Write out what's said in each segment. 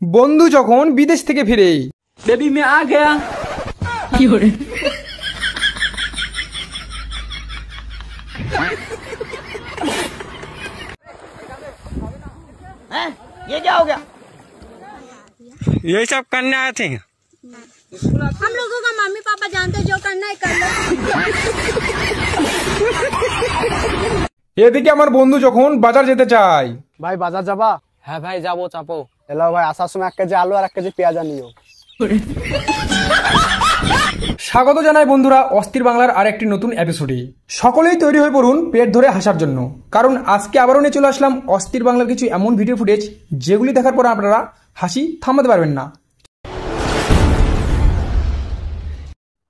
বন্ধু যখন বিদেশ থেকে ফিরে। बेबी मैं आ गया। ये क्या हो गया? यही सब करने आए थे। हम लोगों का मम्मी पापा जानते जो करना है कर लो। এদিকে আমার বন্ধু যখন বাজার যেতে চায়। ভাই বাজার যাবা? হ্যাঁ ভাই যাবো, চাপো। এলো ভাই, আসার সময় 1 কেজি আলু আর 1 কেজি পেঁয়াজ আনিও। স্বাগত জানাই বন্ধুরা অস্থির বাংলার আরেকটি নতুন এপিসোডে। সকলেই তৈরি হয়ে পড়ুন পেট ধরে হাসার জন্য, কারণ আজকে আবারও নিয়ে চলে আসলাম অস্থির বাংলার কিছু এমন ভিডিও ফুটেজ যেগুলি দেখার পর আপনারা হাসি থামাতে পারবেন না।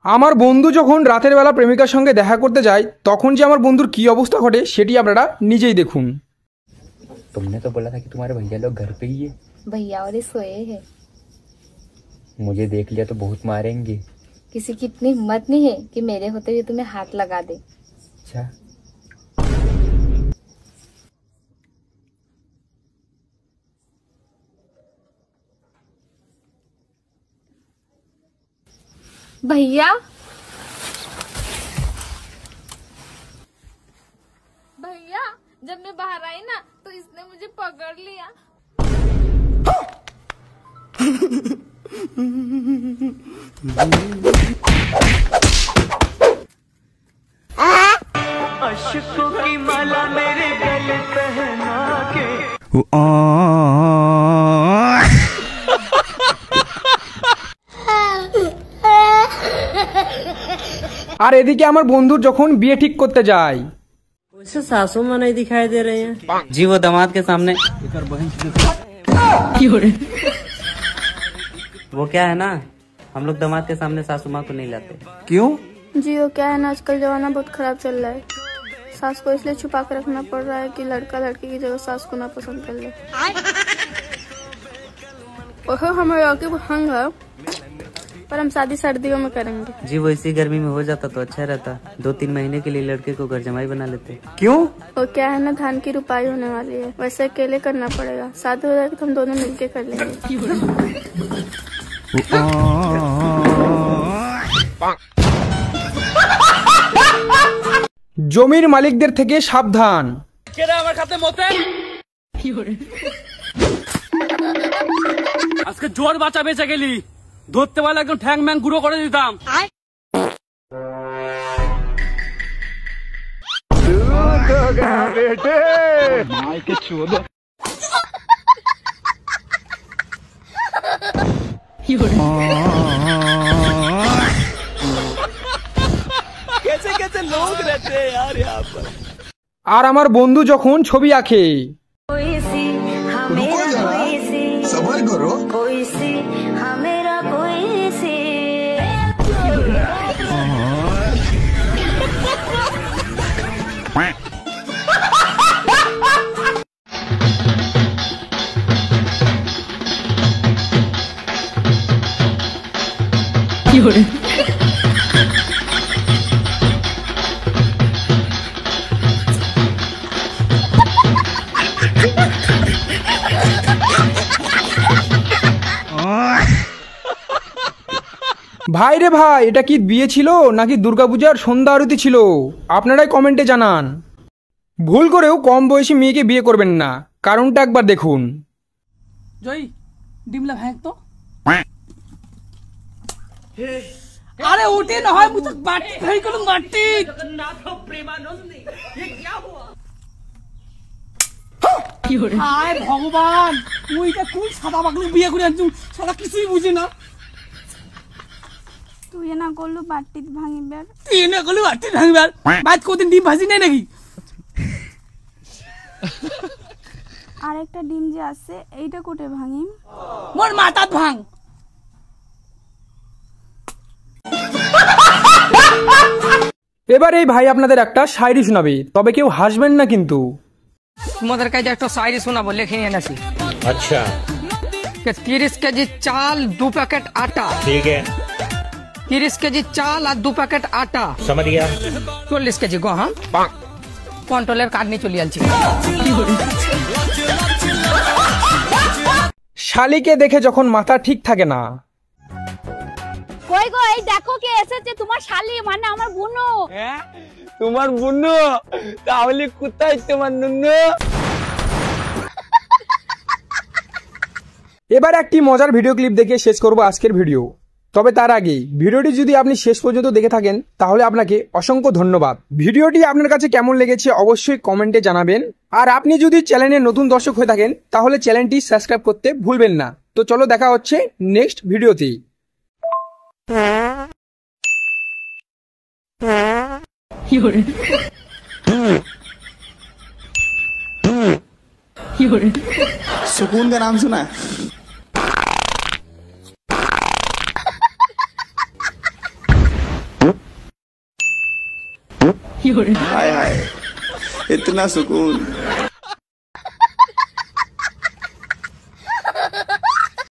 আমার বন্ধু যখন রাতের বেলা প্রেমিকার সঙ্গে দেখা করতে যায় তখন যে আমার বন্ধুর কি অবস্থা ঘটে সেটি আপনারা নিজেই দেখুন। तुमने तो बोला था कि तुम्हारे भैया लोग घर पे ही है। भैया और सोए हैं। मुझे देख लिया तो बहुत मारेंगे। किसी की इतनी हिम्मत नहीं है कि मेरे होते हुए तुम्हें हाथ लगा दे। अच्छा भैया भैया जब मैं बाहर आई ना तो इसने मुझे पकड़ लिया। अशकों की माला मेरे गले पहना के। আর এদিকে আমার বন্ধুর যখন বিয়ে ঠিক করতে যায়। वैसे सासू माँ नहीं दिखाई दे रहे हैं जी, वो दामाद के सामने। वो क्या है ना, हम लोग दामाद के सामने सासू माँ को नहीं लाते। क्यों? जी वो क्या है ना, आजकल जमाना बहुत खराब चल रहा है। सास को इसलिए छुपा कर रखना पड़ रहा है कि लड़का लड़की की जगह सास को ना पसंद कर ले। ओहो हमारे यहाँ की हंग है, पर हम शादी सर्दियों में करेंगे। जी वो इसी गर्मी में हो जाता तो अच्छा रहता, 2-3 महीने के लिए लड़के को घर जमाई बना लेते। क्यों? वो क्या है ना, धान की रुपाई होने वाली है, वैसे अकेले करना पड़ेगा। शादी हो जाएगी तो हम दोनों मिलके कर लेंगे। জমির মালিকদের থেকে সাবধান। আমার খাতে মতে আজকে জোর বাঁচা বেঁচে গেলি, ধরতে পারলে একদম ঠ্যাং ম্যাং গুঁড়ো করে দিতাম। कैसे कैसे लोग रहते हैं यार यहाँ पर। আর আমার বন্ধু যখন ছবি আঁকে। सबर करो। ভাই রে ভাই, এটা কি বিয়ে ছিল নাকি দুর্গাপূজার সন্ধ্যা আরতি ছিল? আপনারাই কমেন্টে জানান। ভুল করেও কম বয়সী মেয়েকে বিয়ে করবেন না, কারণটা একবার দেখুন। জয় ডিমলা ভাই তো আরে ওঠে না হয় মুঝে মাটি ভাই কোন মাটি জগন্নাথ প্রেমানন্দে ये क्या हुआ। কি হরে হায় ভগবান, তুইটা কোন সাদা পাগলি বিয়ে করে আনছু, সাদা কিছুই বুঝি না। তুই না করলু বাটিত ভাঙিবার, তুই না করলু বাটিত ভাঙিবার, বাদ কোদিন ডিম ভাজি নাই নাকি? আরেকটা ডিম যে আছে এইটা কোটে ভাঙিম, মোর মাথাত ভাঙ। এবার এই ভাই আপনাদের একটা শায়রি শোনাবে, তবে কেউ হাসবেন না কিন্তু। তোমাদের কাছে একটা শায়রি শোনাবো, লিখে নিয়ে আসি। अच्छा 30 কেজি চাল 2 প্যাকেট আটা। ठीक है 30 কেজি চাল আর 2 প্যাকেট আটা। समझ गया। 40 কেজি গহম কন্ট্রোলের কার্ড নিয়ে চলে আসছি। শালিকে দেখে যখন মাথা ঠিক থাকে না। কই গো এই দেখো কে এসেছে, তোমার শালি মানে আমার বোনু। তোমার বুনু? তাহলে কোথায় তোমার নুনু? এবার একটি মজার ভিডিও ক্লিপ দেখে শেষ করব আজকের ভিডিও। তবে তার আগে ভিডিওটি যদি আপনি শেষ পর্যন্ত দেখে থাকেন তাহলে আপনাকে অসংখ্য ধন্যবাদ। ভিডিওটি আপনার কাছে কেমন লেগেছে অবশ্যই কমেন্টে জানাবেন। আর আপনি যদি চ্যানেলের নতুন দর্শক হয়ে থাকেন তাহলে চ্যানেলটি সাবস্ক্রাইব করতে ভুলবেন না। তো চলো দেখা হচ্ছে নেক্সট ভিডিওতে। सुकून का नाम सुना है? हाय हाय, इतना सुकून।